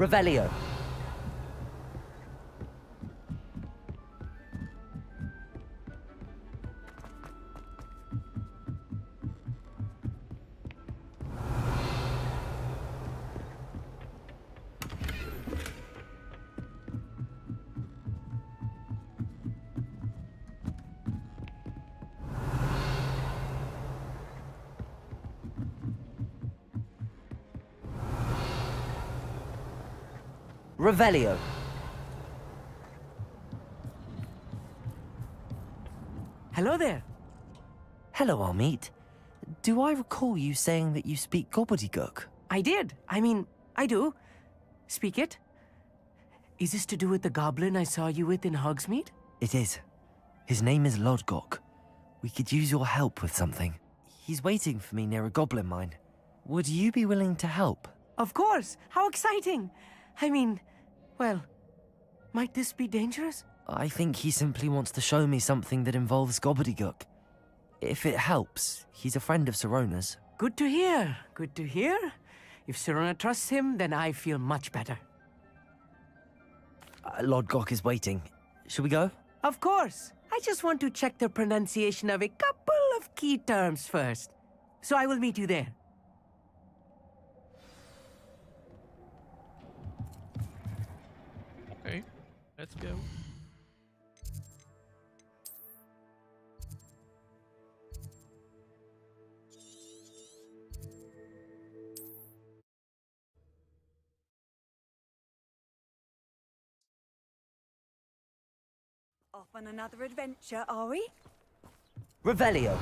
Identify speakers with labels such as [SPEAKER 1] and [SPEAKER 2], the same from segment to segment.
[SPEAKER 1] Revelio. Revelio.
[SPEAKER 2] Hello there.
[SPEAKER 1] Hello, Amit. Do I recall you saying that you speak gobbledygook?
[SPEAKER 2] I did. I do. Speak it. Is this to do with the goblin I saw you with in Hogsmeade?
[SPEAKER 1] It is. His name is Lodgok. We could use your help with something. He's waiting for me near a goblin mine. Would you be willing to help?
[SPEAKER 2] Of course. How exciting. Well, might this be dangerous?
[SPEAKER 1] I think he simply wants to show me something that involves gobbledygook. If it helps, he's a friend of Sirona's.
[SPEAKER 2] Good to hear. Good to hear. If Sirona trusts him, then I feel much better.
[SPEAKER 1] Lodgok is waiting. Shall we go?
[SPEAKER 2] Of course. I just want to check the pronunciation of a couple of key terms first. So I will meet you there.
[SPEAKER 3] Okay, let's go.
[SPEAKER 4] Off on another adventure, are we?
[SPEAKER 1] Revelio.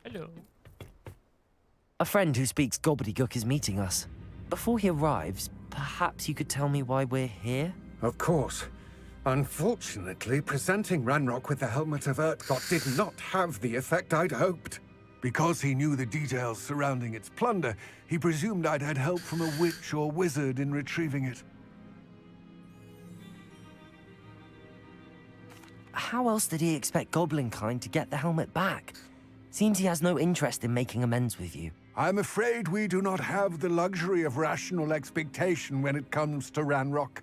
[SPEAKER 3] Hello.
[SPEAKER 1] A friend who speaks gobbledygook is meeting us. Before he arrives, perhaps you could tell me why we're here?
[SPEAKER 5] Of course. Unfortunately, presenting Ranrock with the helmet of Urtkot did not have the effect I'd hoped. Because he knew the details surrounding its plunder, he presumed I'd had help from a witch or wizard in retrieving it.
[SPEAKER 1] How else did he expect Goblinkind to get the helmet back? Seems he has no interest in making amends with you.
[SPEAKER 5] I'm afraid we do not have the luxury of rational expectation when it comes to Ranrock.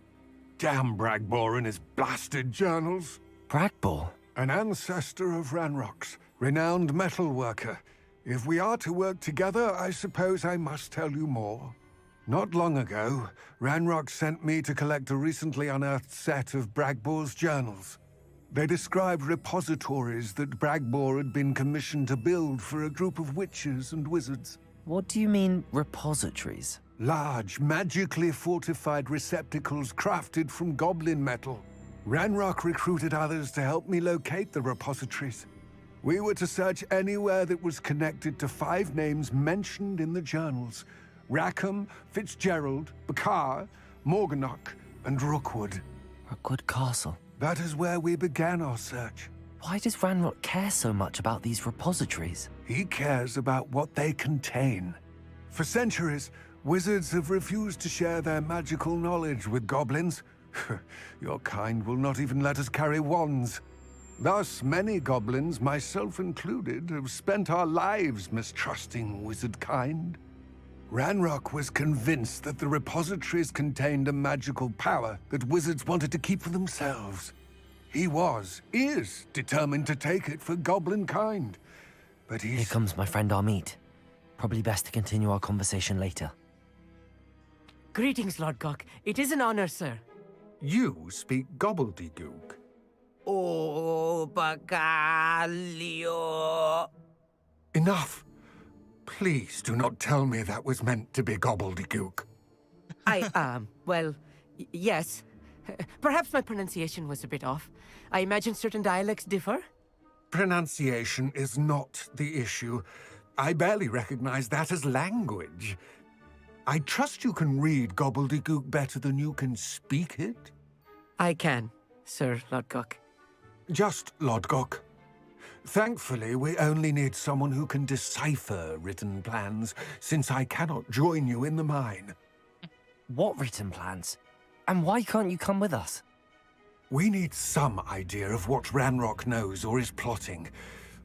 [SPEAKER 5] Damn Bragbor and his blasted journals.
[SPEAKER 1] Bragbor?
[SPEAKER 5] An ancestor of Ranrock's, renowned metalworker. If we are to work together, I suppose I must tell you more. Not long ago, Ranrock sent me to collect a recently unearthed set of Bragbor's journals. They described repositories that Bragbor had been commissioned to build for a group of witches and wizards.
[SPEAKER 1] What do you mean, repositories?
[SPEAKER 5] Large, magically fortified receptacles crafted from goblin metal. Ranrock recruited others to help me locate the repositories. We were to search anywhere that was connected to 5 names mentioned in the journals: Rackham, Fitzgerald, Bakar, Morganach, and Rookwood.
[SPEAKER 1] Rookwood Castle.
[SPEAKER 5] That is where we began our search.
[SPEAKER 1] Why does Ranrock care so much about these repositories?
[SPEAKER 5] He cares about what they contain. For centuries, wizards have refused to share their magical knowledge with goblins. Your kind will not even let us carry wands. Thus, many goblins, myself included, have spent our lives mistrusting wizard kind. Ranrock was convinced that the repositories contained a magical power that wizards wanted to keep for themselves. He is determined to take it for goblin kind. But
[SPEAKER 1] Here comes my friend Amit. Probably best to continue our conversation later.
[SPEAKER 2] Greetings, Lodgok. It is an honor, sir.
[SPEAKER 5] You speak gobbledygook.
[SPEAKER 2] Oh, Bagalio.
[SPEAKER 5] Enough! Please do not tell me that was meant to be gobbledygook.
[SPEAKER 2] Yes. Perhaps my pronunciation was a bit off. I imagine certain dialects differ.
[SPEAKER 5] Pronunciation is not the issue. I barely recognize that as language. I trust you can read gobbledygook better than you can speak it?
[SPEAKER 2] I can, Sir Lodgok.
[SPEAKER 5] Just Lodgok. Thankfully, we only need someone who can decipher written plans, since I cannot join you in the mine.
[SPEAKER 1] What written plans? And why can't you come with us?
[SPEAKER 5] We need some idea of what Ranrock knows or is plotting.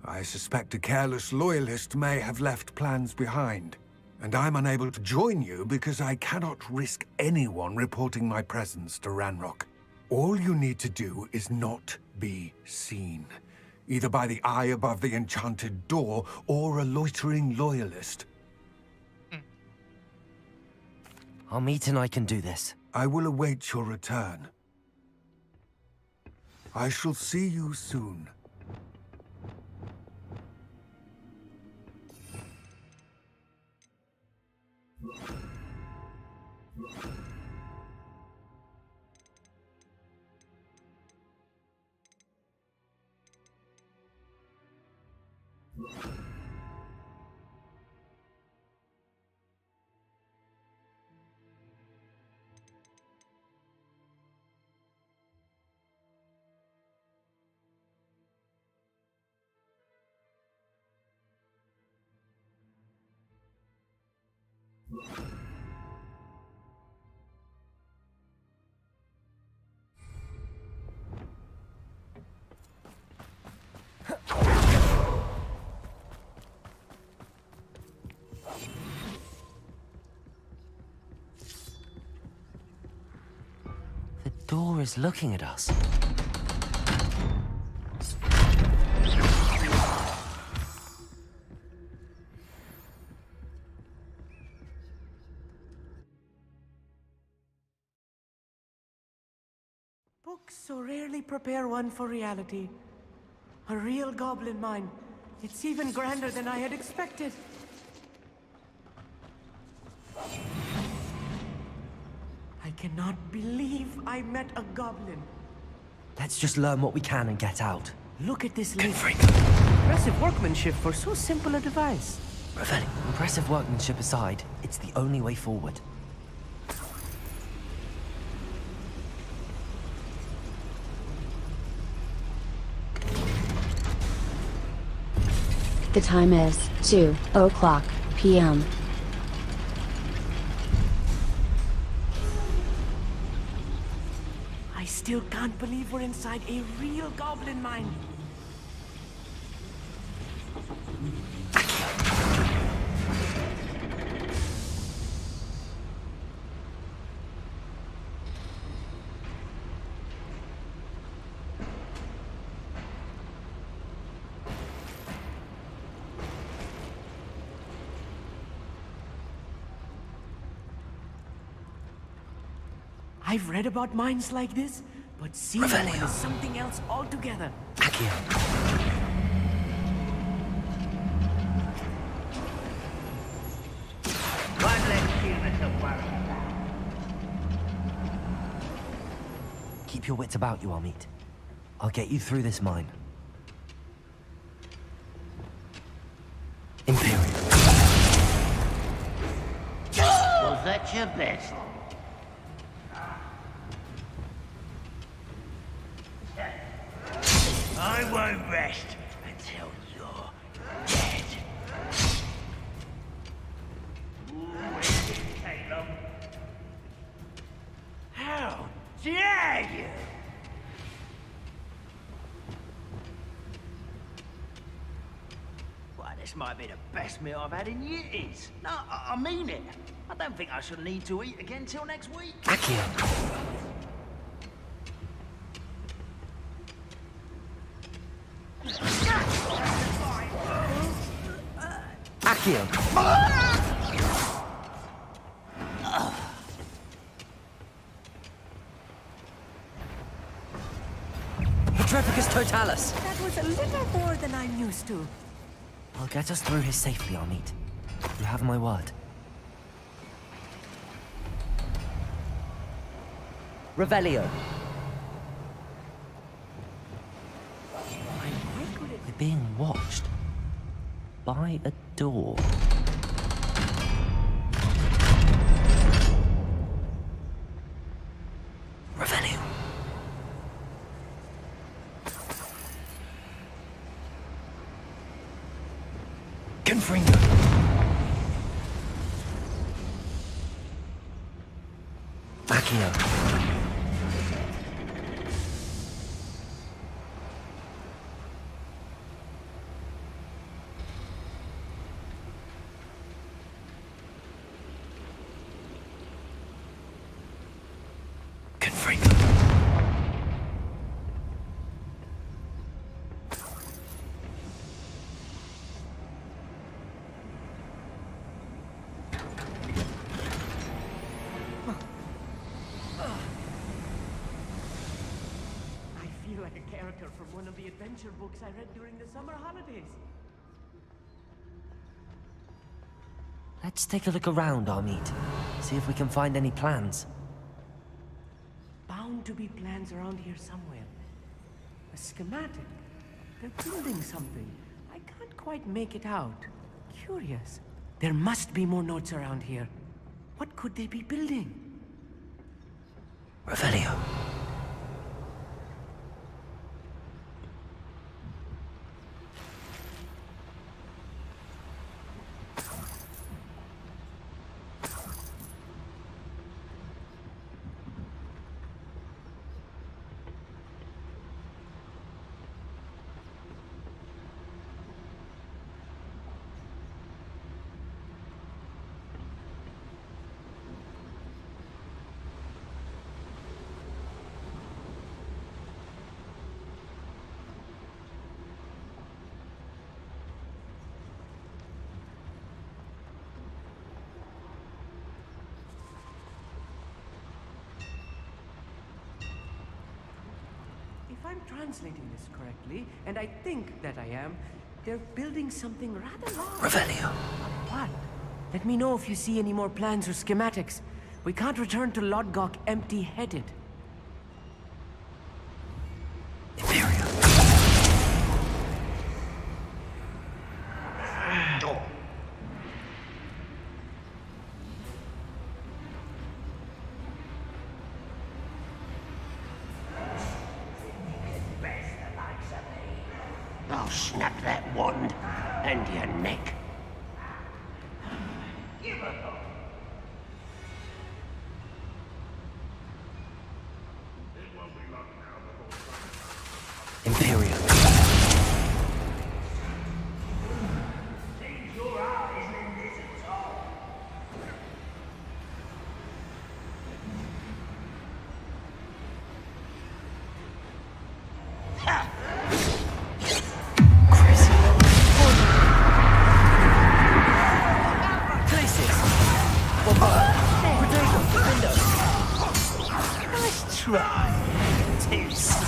[SPEAKER 5] I suspect a careless loyalist may have left plans behind. And I'm unable to join you because I cannot risk anyone reporting my presence to Ranrock. All you need to do is not be seen, either by the eye above the enchanted door or a loitering loyalist.
[SPEAKER 1] Amit and I can do this.
[SPEAKER 5] I will await your return. I shall see you soon.
[SPEAKER 1] The door is looking at us.
[SPEAKER 2] Books so rarely prepare one for reality. A real goblin mine. It's even grander than I had expected. I cannot believe I met a goblin.
[SPEAKER 1] Let's just learn what we can and get out.
[SPEAKER 2] Look at this lid. Impressive workmanship for so simple a device.
[SPEAKER 1] Impressive workmanship aside, it's the only way forward.
[SPEAKER 6] The time is 2:00 p.m.
[SPEAKER 2] I still can't believe we're inside a real goblin mine. I've read about mines like this, but seeing one is something else altogether.
[SPEAKER 1] Accio. Keep your wits about you, Amit. I'll get you through this mine. Imperial.
[SPEAKER 7] Was that your best? I won't rest until you're dead. Ooh, it didn't take long. How dare you! Why, this might be the best meal I've had in years. No, I mean it. I don't think I shall need to eat again till next week.
[SPEAKER 1] Accio. Accio. Petrificus Totalis.
[SPEAKER 4] That was a little more than I'm used to.
[SPEAKER 1] I'll get us through here safely, Amit. You have my word. Revelio. We're being watched. By a door. Revelio. Confringo. Accio. Confringo.
[SPEAKER 2] I feel like a character from one of the adventure books I read during the summer holidays.
[SPEAKER 1] Let's take a look around, Amit. See if we can find any plans.
[SPEAKER 2] Bound to be plans around here somewhere. A schematic. They're building something. I can't quite make it out. Curious. There must be more notes around here. What could they be building?
[SPEAKER 1] Revelio.
[SPEAKER 2] If I'm translating this correctly, and I think that I am, they're building something rather large.
[SPEAKER 1] Revelio.
[SPEAKER 2] What? Let me know if you see any more plans or schematics. We can't return to Lodgok empty-headed.
[SPEAKER 1] Imperial.
[SPEAKER 7] I'll snap that wand and your neck.
[SPEAKER 1] Imperial.
[SPEAKER 7] Nice try. Too slow.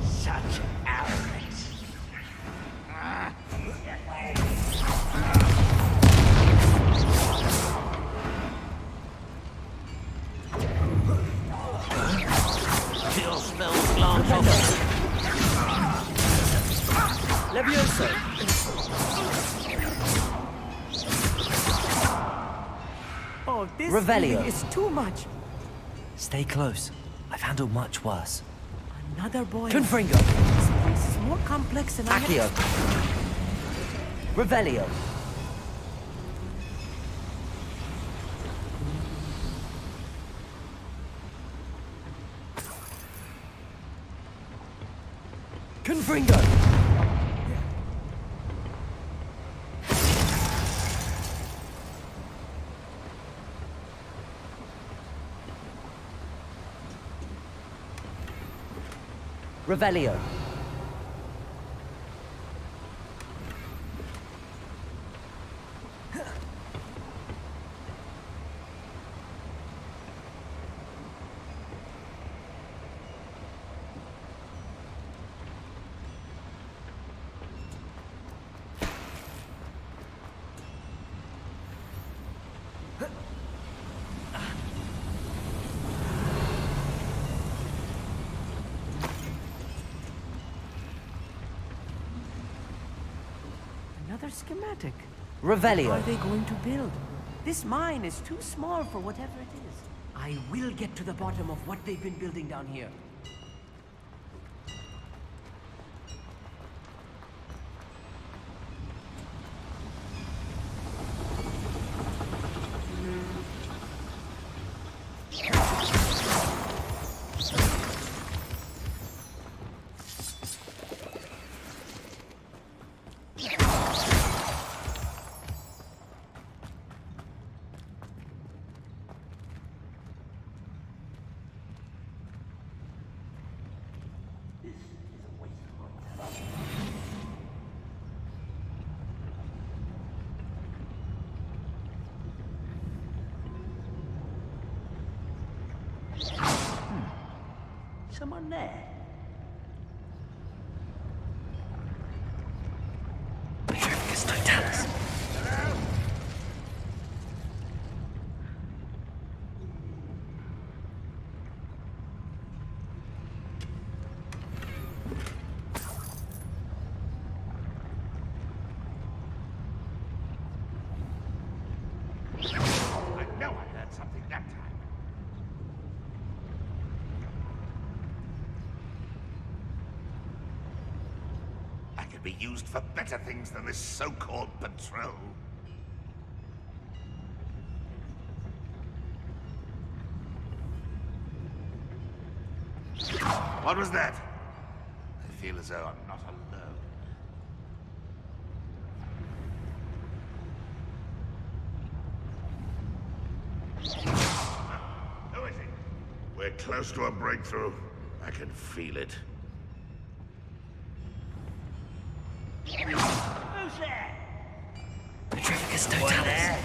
[SPEAKER 7] Such arrogance. Still smells long
[SPEAKER 1] Levioso.
[SPEAKER 2] Oh, this
[SPEAKER 1] Revelio.
[SPEAKER 2] really is too much.
[SPEAKER 1] Stay close. I've handled much worse.
[SPEAKER 2] Another boy.
[SPEAKER 1] Confringo.
[SPEAKER 2] This place is more complex than I had.
[SPEAKER 1] Accio. Revelio. Confringo. Revelio.
[SPEAKER 2] Another schematic.
[SPEAKER 1] Revelio.
[SPEAKER 2] What are they going to build? This mine is too small for whatever it is. I will get to the bottom of what they've been building down here.
[SPEAKER 7] Someone there?
[SPEAKER 1] Petrificus totalis.
[SPEAKER 8] I know I heard something that time. I could be used for better things than this so-called patrol. What was that? I feel as though I'm not alone. Who is it? We're close to a breakthrough. I can feel it.
[SPEAKER 7] Who's there?
[SPEAKER 1] Petrificus
[SPEAKER 7] What
[SPEAKER 1] totalis.
[SPEAKER 7] there?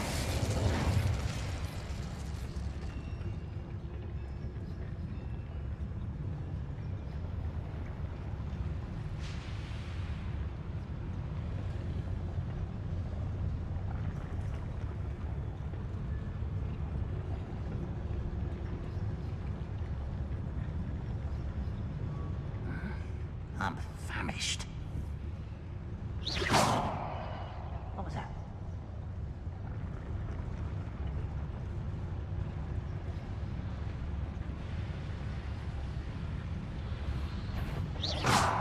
[SPEAKER 7] I'm famished. What was that?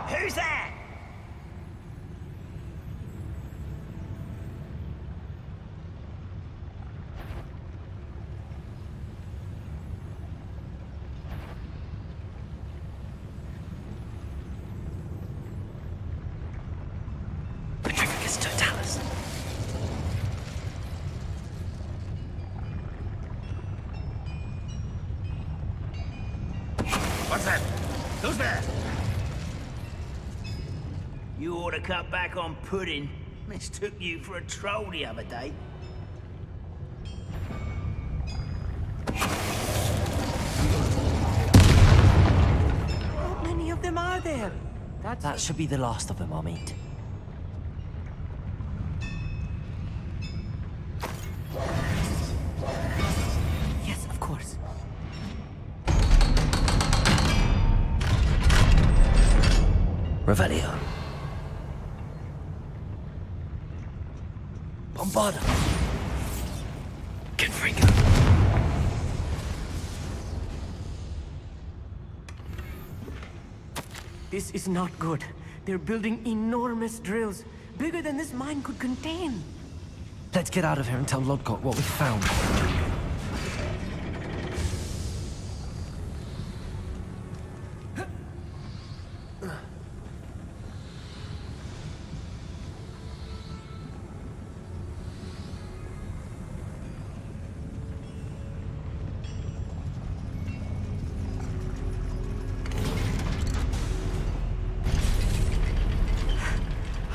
[SPEAKER 7] Who's that?
[SPEAKER 1] Petrificus totalis.
[SPEAKER 7] What's that? Who's there? You ought to cut back on pudding. Mistook you for a troll the other day.
[SPEAKER 4] How many of them are there?
[SPEAKER 1] That should be the last of them, Amit.
[SPEAKER 2] Yes, of course.
[SPEAKER 1] Revelio. Bombarda. Confringo.
[SPEAKER 2] This is not good. They're building enormous drills, bigger than this mine could contain.
[SPEAKER 1] Let's get out of here and tell Lodgok what we found.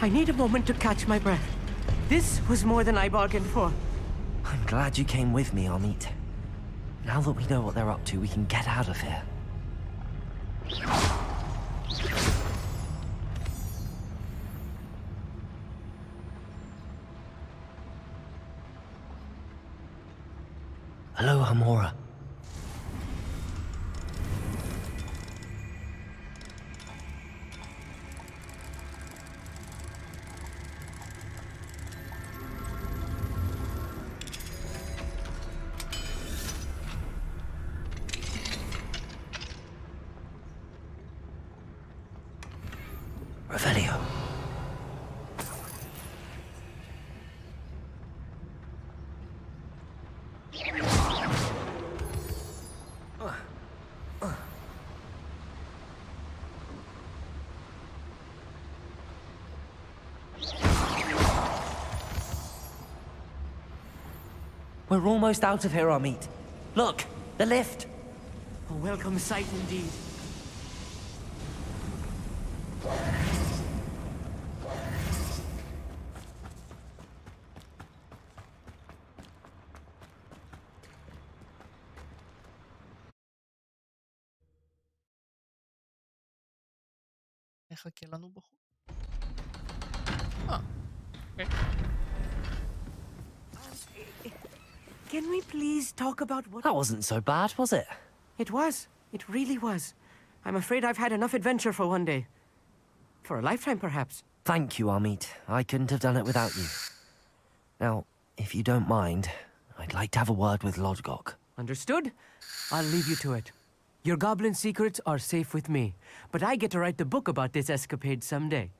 [SPEAKER 2] I need a moment to catch my breath. This was more than I bargained for.
[SPEAKER 1] I'm glad you came with me, Amit. Now that we know what they're up to, we can get out of here. Hello, Hamora. Revelio. We're almost out of here, Amit. Look, the lift.
[SPEAKER 2] A welcome sight indeed.
[SPEAKER 3] Erra que é lá no baú. Ah, ok.
[SPEAKER 2] Can we please talk about what...
[SPEAKER 1] That wasn't so bad, was it?
[SPEAKER 2] It was. It really was. I'm afraid I've had enough adventure for one day. For a lifetime, perhaps.
[SPEAKER 1] Thank you, Amit. I couldn't have done it without you. Now, if you don't mind, I'd like to have a word with Lodgok.
[SPEAKER 2] Understood? I'll leave you to it. Your goblin secrets are safe with me, but I get to write the book about this escapade someday.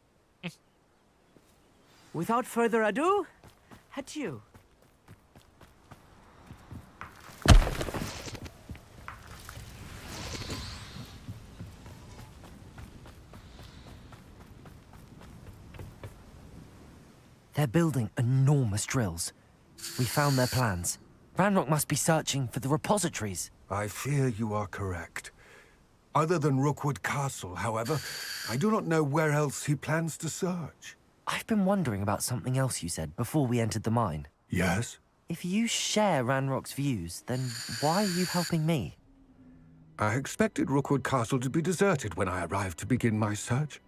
[SPEAKER 2] Without further ado, adieu.
[SPEAKER 1] They're building enormous drills. We found their plans. Ranrock must be searching for the repositories.
[SPEAKER 5] I fear you are correct. Other than Rookwood Castle, however, I do not know where else he plans to search.
[SPEAKER 1] I've been wondering about something else you said before we entered the mine.
[SPEAKER 5] Yes?
[SPEAKER 1] If you share Ranrock's views, then why are you helping me?
[SPEAKER 5] I expected Rookwood Castle to be deserted when I arrived to begin my search.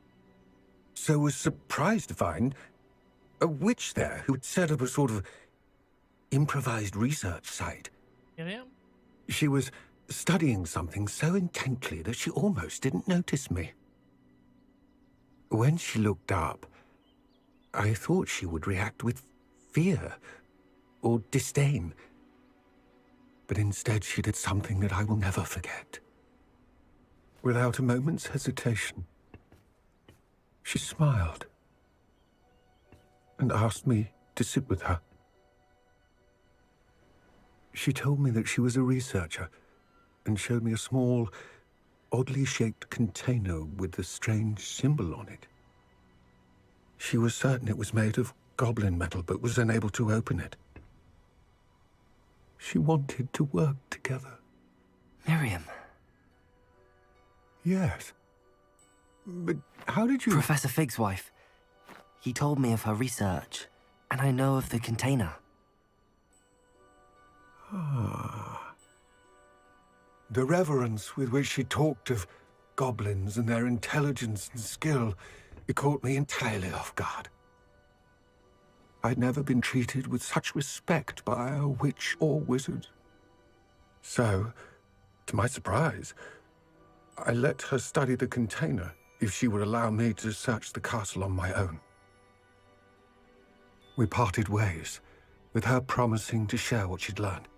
[SPEAKER 5] So was surprised to find a witch there who had set up a sort of improvised research site.
[SPEAKER 3] Miriam?
[SPEAKER 5] She was studying something so intently that she almost didn't notice me. When she looked up, I thought she would react with fear or disdain. But instead she did something that I will never forget. Without a moment's hesitation, she smiled and asked me to sit with her. She told me that she was a researcher and showed me a small, oddly shaped container with a strange symbol on it. She was certain it was made of goblin metal, but was unable to open it. She wanted to work together.
[SPEAKER 1] Miriam.
[SPEAKER 5] Yes. But how did you...
[SPEAKER 1] Professor Fig's wife. He told me of her research, and I know of the container.
[SPEAKER 5] Ah. The reverence with which she talked of goblins and their intelligence and skill, it caught me entirely off guard. I'd never been treated with such respect by a witch or wizard. So, to my surprise, I let her study the container if she would allow me to search the castle on my own. We parted ways, with her promising to share what she'd learned.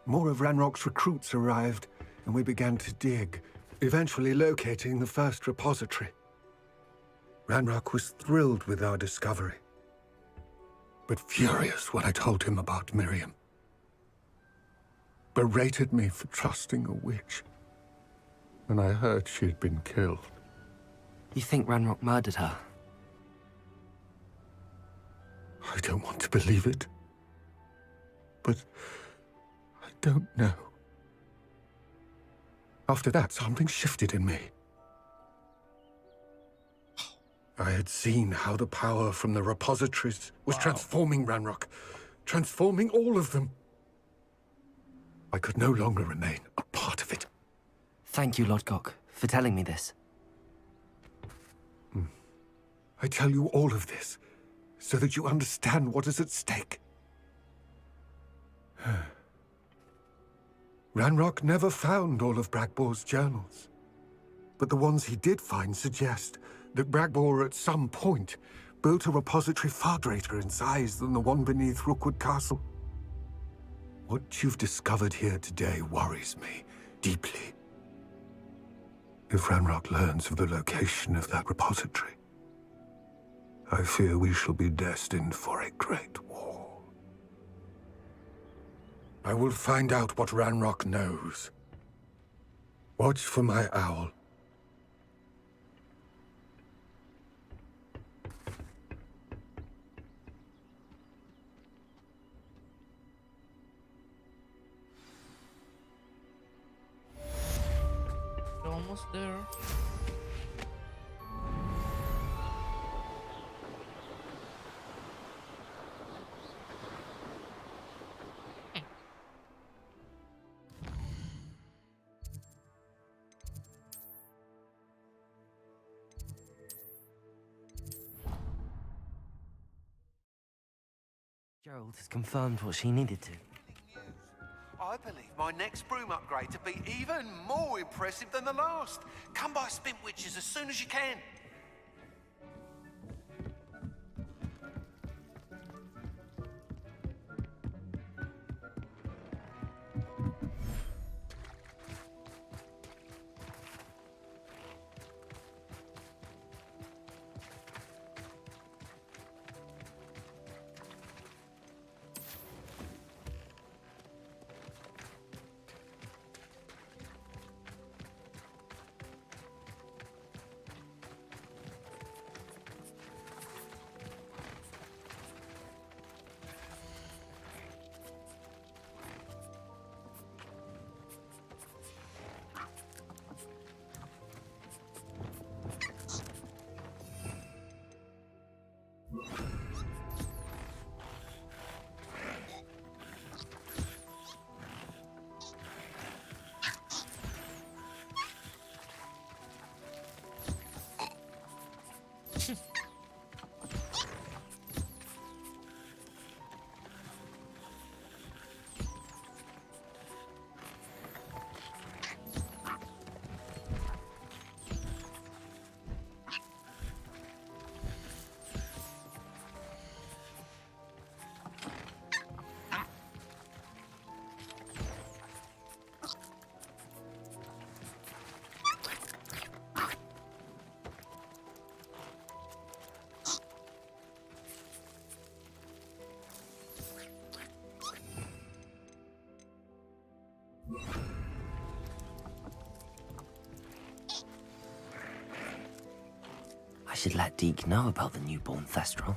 [SPEAKER 5] More of Ranrock's recruits arrived, and we began to dig, eventually locating the first repository. Ranrock was thrilled with our discovery, but furious when I told him about Miriam. Berated me for trusting a witch, and I heard she had been killed.
[SPEAKER 1] You think Ranrock murdered her?
[SPEAKER 5] I don't want to believe it, but I don't know. After that, something shifted in me. I had seen how the power from the repositories was transforming Ranrock, transforming all of them. I could no longer remain a part of it.
[SPEAKER 1] Thank you, Lodgok, for telling me this.
[SPEAKER 5] I tell you all of this so that you understand what is at stake. Ranrock never found all of Bragbor's journals, but the ones he did find suggest that Bragbor at some point built a repository far greater in size than the one beneath Rookwood Castle. What you've discovered here today worries me deeply. If Ranrock learns of the location of that repository, I fear we shall be destined for a great war. I will find out what Ranrock knows. Watch for my owl.
[SPEAKER 3] We're almost there.
[SPEAKER 1] Gerald has confirmed what she needed to.
[SPEAKER 9] I believe my next broom upgrade to be even more impressive than the last. Come by Spin Witches as soon as you can.
[SPEAKER 1] I should let Deke know about the newborn Thestral.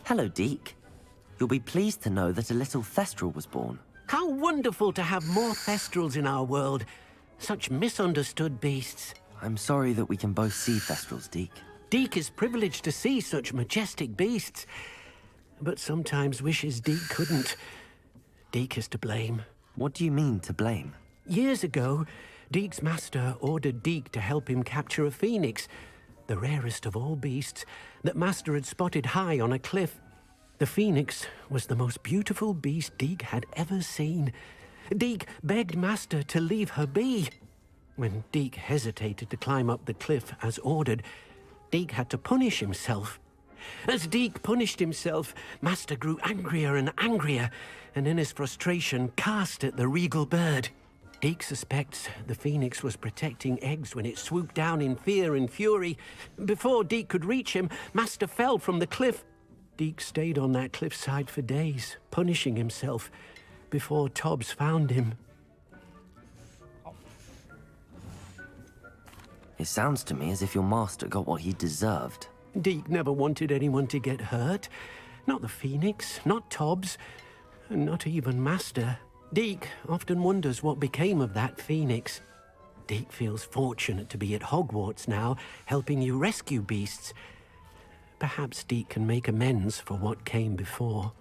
[SPEAKER 1] Hello, Deke. You'll be pleased to know that a little Thestral was born.
[SPEAKER 4] How wonderful to have more Thestrals in our world. Such misunderstood beasts.
[SPEAKER 1] I'm sorry that we can both see Thestrals, Deke.
[SPEAKER 4] Deke is privileged to see such majestic beasts, but sometimes wishes Deke couldn't. Deke is to blame.
[SPEAKER 1] What do you mean, to blame?
[SPEAKER 4] Years ago, Deke's master ordered Deke to help him capture a phoenix, the rarest of all beasts, that Master had spotted high on a cliff. The phoenix was the most beautiful beast Deke had ever seen. Deke begged Master to leave her be. When Deke hesitated to climb up the cliff as ordered, Deke had to punish himself. As Deke punished himself, Master grew angrier and angrier, and in his frustration cast at the regal bird. Deke suspects the phoenix was protecting eggs when it swooped down in fear and fury. Before Deke could reach him, Master fell from the cliff. Deke stayed on that cliffside for days, punishing himself, before Tobbs found him.
[SPEAKER 1] It sounds to me as if your master got what he deserved.
[SPEAKER 4] Deke never wanted anyone to get hurt. Not the phoenix, not Tobbs, and not even Master. Deke often wonders what became of that phoenix. Deke feels fortunate to be at Hogwarts now, helping you rescue beasts. Perhaps Deke can make amends for what came before.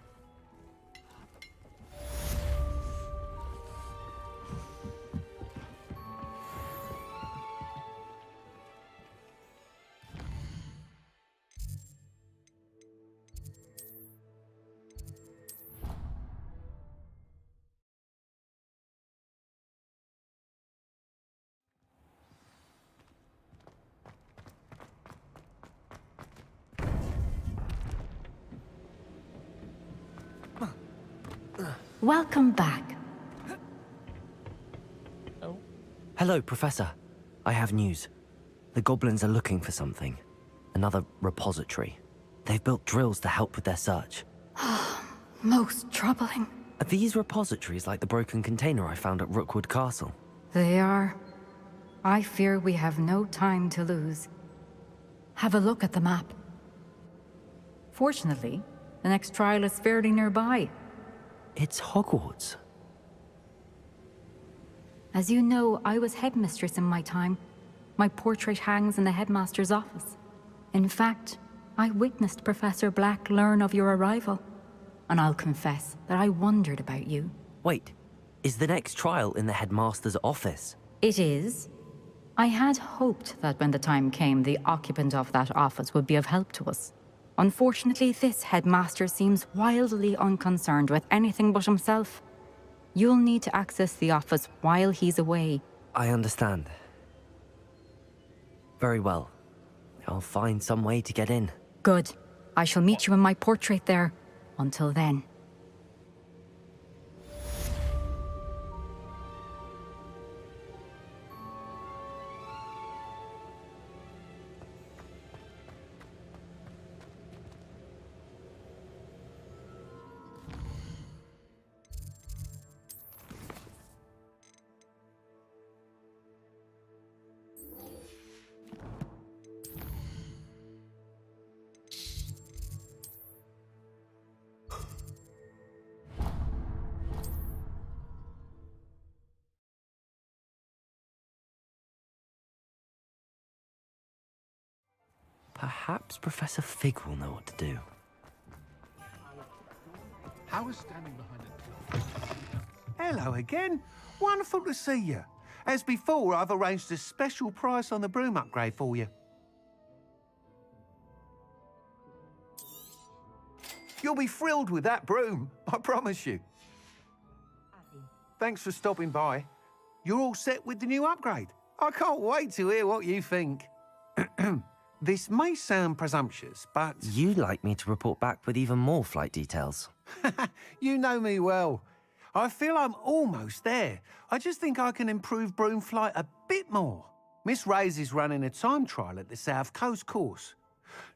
[SPEAKER 6] Welcome back.
[SPEAKER 3] Oh.
[SPEAKER 1] Hello, Professor. I have news. The goblins are looking for something. Another repository. They've built drills to help with their search.
[SPEAKER 6] Most troubling.
[SPEAKER 1] Are these repositories like the broken container I found at Rookwood Castle?
[SPEAKER 6] They are. I fear we have no time to lose. Have a look at the map. Fortunately, the next trial is fairly nearby.
[SPEAKER 1] It's Hogwarts.
[SPEAKER 6] As you know, I was headmistress in my time. My portrait hangs in the headmaster's office. In fact, I witnessed Professor Black learn of your arrival. And I'll confess that I wondered about you.
[SPEAKER 1] Wait, is the next trial in the headmaster's office?
[SPEAKER 6] It is. I had hoped that when the time came, the occupant of that office would be of help to us. Unfortunately, this headmaster seems wildly unconcerned with anything but himself. You'll need to access the office while he's away.
[SPEAKER 1] I understand. Very well. I'll find some way to get in.
[SPEAKER 6] Good. I shall meet you in my portrait there. Until then.
[SPEAKER 1] Perhaps Professor Fig will know what to do.
[SPEAKER 5] How is standing behind it? Hello again. Wonderful to see you. As before, I've arranged a special price on the broom upgrade for you. You'll be thrilled with that broom, I promise you. Thanks for stopping by. You're all set with the new upgrade. I can't wait to hear what you think. This may sound presumptuous, but...
[SPEAKER 1] You'd like me to report back with even more flight details.
[SPEAKER 5] You know me well. I feel I'm almost there. I just think I can improve broom flight a bit more. Miss Ray's is running a time trial at the South Coast course.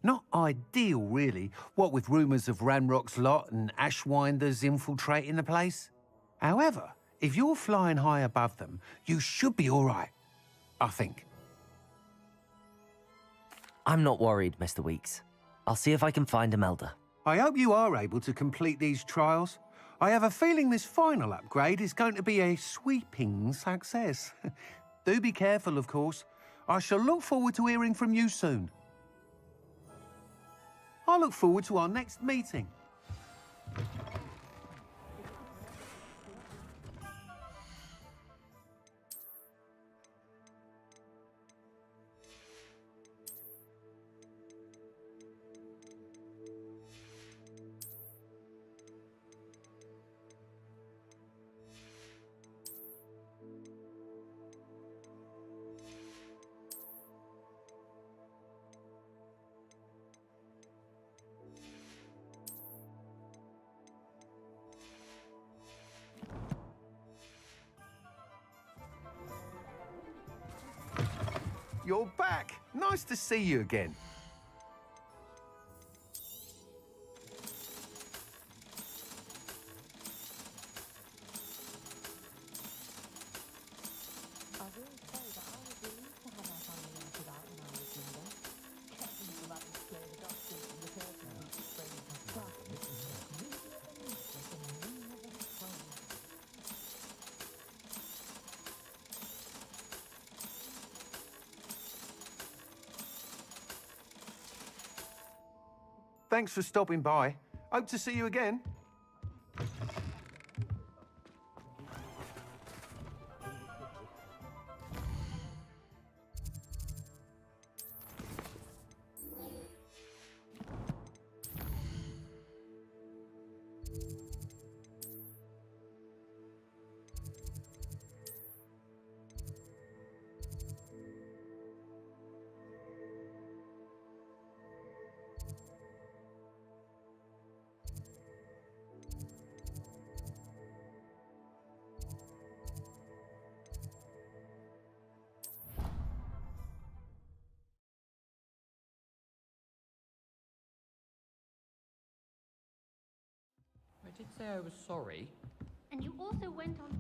[SPEAKER 5] Not ideal, really, what with rumours of Ranrock's lot and Ashwinders infiltrating the place. However, if you're flying high above them, you should be all right, I think.
[SPEAKER 1] I'm not worried, Mr. Weeks. I'll see if I can find Imelda.
[SPEAKER 5] I hope you are able to complete these trials. I have a feeling this final upgrade is going to be a sweeping success. Do be careful, of course. I shall look forward to hearing from you soon. I look forward to our next meeting. You're back. Nice to see you again. Thanks for stopping by. Hope to see you again.
[SPEAKER 10] I did say I was sorry.
[SPEAKER 11] And you also went on to...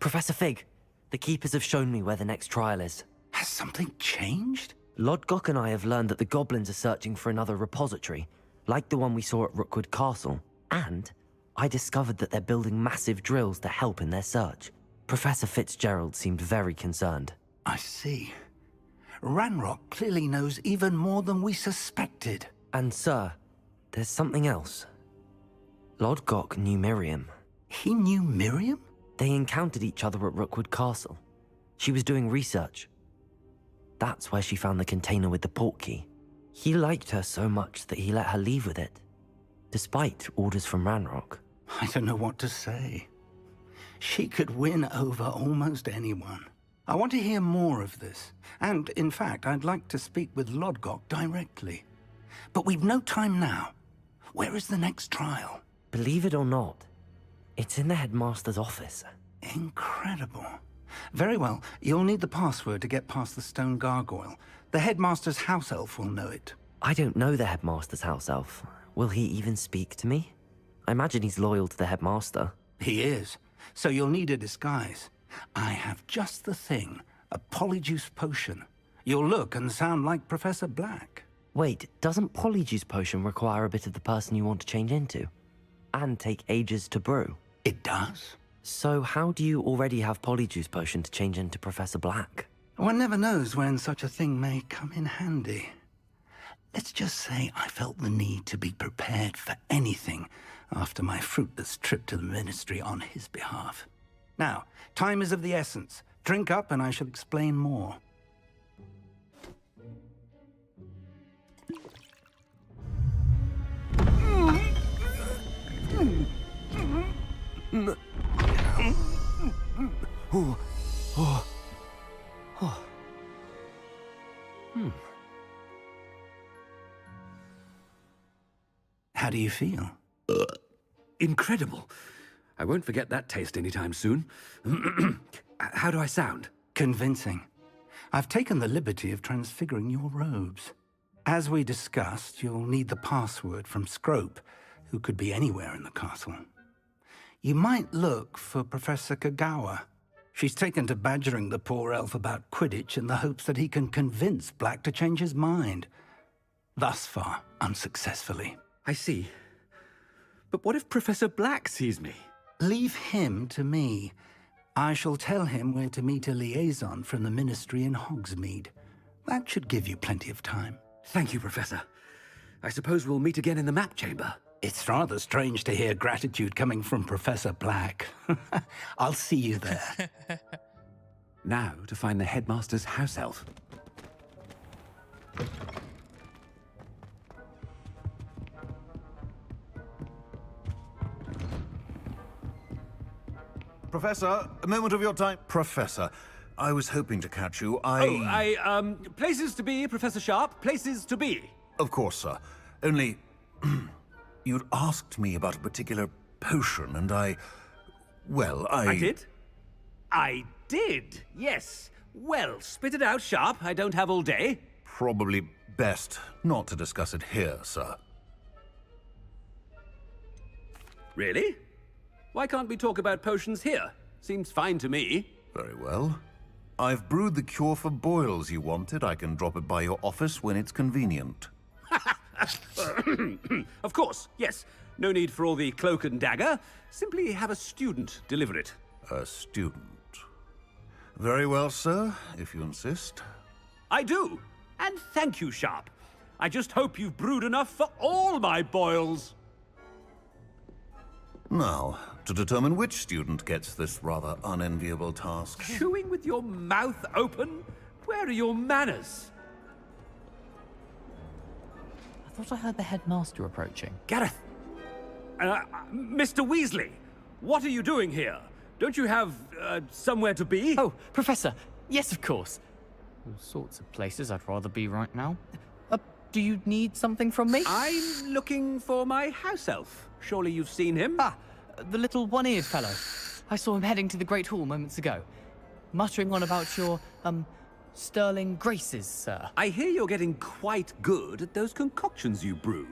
[SPEAKER 1] Professor Fig, the Keepers have shown me where the next trial is.
[SPEAKER 11] Has something changed?
[SPEAKER 1] Lodgok and I have learned that the goblins are searching for another repository, like the one we saw at Rookwood Castle. And I discovered that they're building massive drills to help in their search. Professor Fitzgerald seemed very concerned.
[SPEAKER 11] I see. Ranrock clearly knows even more than we suspected.
[SPEAKER 1] And sir, there's something else. Lodgok knew Miriam.
[SPEAKER 11] He knew Miriam?
[SPEAKER 1] They encountered each other at Rookwood Castle. She was doing research. That's where she found the container with the portkey. He liked her so much that he let her leave with it, despite orders from Ranrock.
[SPEAKER 11] I don't know what to say. She could win over almost anyone. I want to hear more of this. And, in fact, I'd like to speak with Lodgok directly. But we've no time now. Where is the next trial?
[SPEAKER 1] Believe it or not, it's in the headmaster's office.
[SPEAKER 11] Incredible. Very well. You'll need the password to get past the stone gargoyle. The headmaster's house elf will know it.
[SPEAKER 1] I don't know the headmaster's house elf. Will he even speak to me? I imagine he's loyal to the headmaster.
[SPEAKER 11] He is. So you'll need a disguise. I have just the thing. A polyjuice potion. You'll look and sound like Professor Black.
[SPEAKER 1] Wait, doesn't polyjuice potion require a bit of the person you want to change into? And take ages to brew?
[SPEAKER 11] It does.
[SPEAKER 1] So how do you already have polyjuice potion to change into Professor Black?
[SPEAKER 11] One never knows when such a thing may come in handy. Let's just say I felt the need to be prepared for anything after my fruitless trip to the Ministry on his behalf. Now, time is of the essence. Drink up and I shall explain more. How do you feel?
[SPEAKER 12] Incredible. I won't forget that taste anytime soon. How do I sound?
[SPEAKER 11] Convincing. I've taken the liberty of transfiguring your robes. As we discussed, you'll need the password from Scrope, who could be anywhere in the castle. You might look for Professor Kagawa. She's taken to badgering the poor elf about Quidditch in the hopes that he can convince Black to change his mind. Thus far, unsuccessfully.
[SPEAKER 12] I see. But what if Professor Black sees me?
[SPEAKER 11] Leave him to me. I shall tell him where to meet a liaison from the Ministry in Hogsmeade. That should give you plenty of time.
[SPEAKER 12] Thank you, Professor. I suppose we'll meet again in the map chamber.
[SPEAKER 11] It's rather strange to hear gratitude coming from Professor Black. I'll see you there.
[SPEAKER 12] Now to find the headmaster's house elf.
[SPEAKER 13] Professor, a moment of your time. Professor, I was hoping to catch you.
[SPEAKER 12] Places to be, Professor Sharp. Places to be.
[SPEAKER 13] Of course, sir. Only, you'd asked me about a particular potion, and I
[SPEAKER 12] did? I did, yes. Well, spit it out, Sharp. I don't have all day.
[SPEAKER 13] Probably best not to discuss it here, sir.
[SPEAKER 12] Really? Why can't we talk about potions here? Seems fine to me.
[SPEAKER 13] Very well. I've brewed the cure for boils you wanted. I can drop it by your office when it's convenient.
[SPEAKER 12] Of course, yes. No need for all the cloak and dagger. Simply have a student deliver it.
[SPEAKER 13] A student. Very well, sir, if you insist.
[SPEAKER 12] I do. And thank you, Sharp. I just hope you've brewed enough for all my boils.
[SPEAKER 13] Now, to determine which student gets this rather unenviable task.
[SPEAKER 12] Chewing with your mouth open? Where are your manners?
[SPEAKER 10] I thought I heard the headmaster approaching.
[SPEAKER 12] Gareth! Mr. Weasley, what are you doing here? Don't you have, somewhere to be?
[SPEAKER 10] Oh, Professor, yes, of course. All sorts of places I'd rather be right now. Do you need something from me?
[SPEAKER 12] I'm looking for my house elf. Surely you've seen him?
[SPEAKER 10] Ah, the little one-eared fellow. I saw him heading to the Great Hall moments ago, muttering on about your, sterling graces, sir.
[SPEAKER 12] I hear you're getting quite good at those concoctions you brew.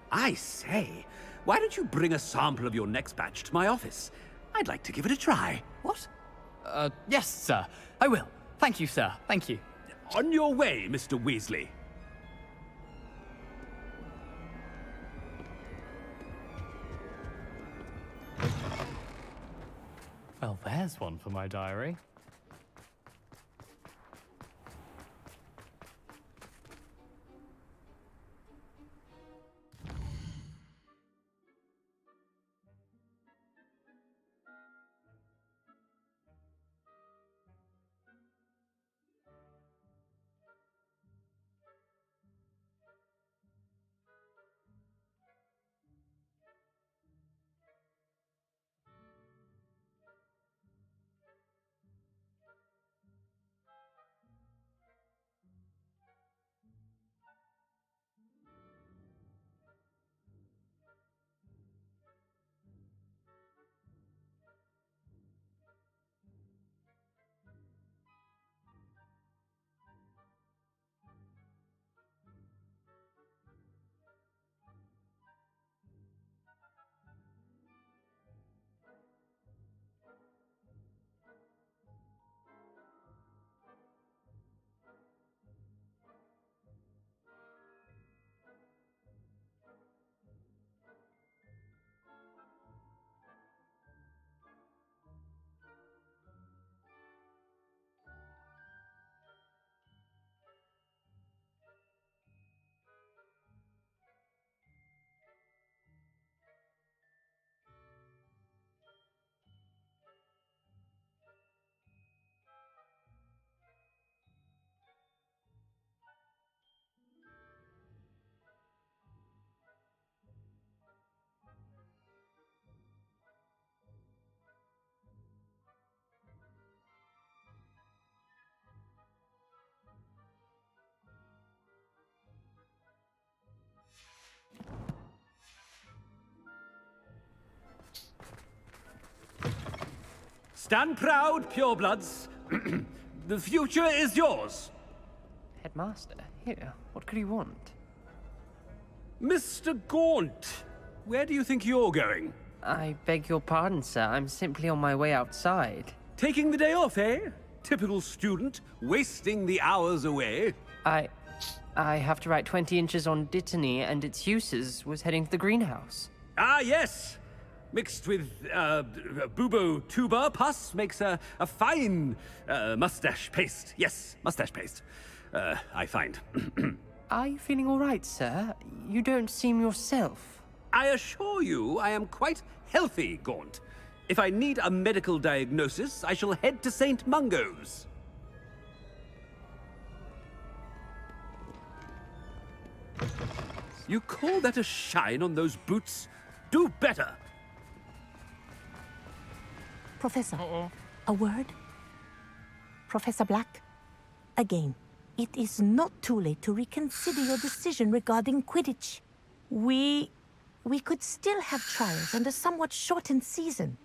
[SPEAKER 12] I say, why don't you bring a sample of your next batch to my office? I'd like to give it a try.
[SPEAKER 10] What? Yes, sir. I will. Thank you, sir. Thank you.
[SPEAKER 12] On your way, Mr. Weasley.
[SPEAKER 10] Well, there's one for my diary.
[SPEAKER 12] Stand proud, purebloods. The future is yours.
[SPEAKER 2] Headmaster, here, what could he want?
[SPEAKER 12] Mr. Gaunt, where do you think you're going?
[SPEAKER 2] I beg your pardon, sir. I'm simply on my way outside.
[SPEAKER 12] Taking the day off, eh? Typical student, wasting the hours away.
[SPEAKER 2] I have to write 20 inches on Dittany and its uses. Was heading to the greenhouse.
[SPEAKER 12] Ah, yes. Mixed with bubo tuber pus makes a fine mustache paste. Yes, mustache paste. I find.
[SPEAKER 2] Are you feeling all right, sir? You don't seem yourself.
[SPEAKER 12] I assure you I am quite healthy, Gaunt. If I need a medical diagnosis, I shall head to St. Mungo's. You call that a shine on those boots? Do better!
[SPEAKER 14] Professor, a word? Professor Black, again, it is not too late to reconsider your decision regarding Quidditch. We could still have trials and a somewhat shortened season.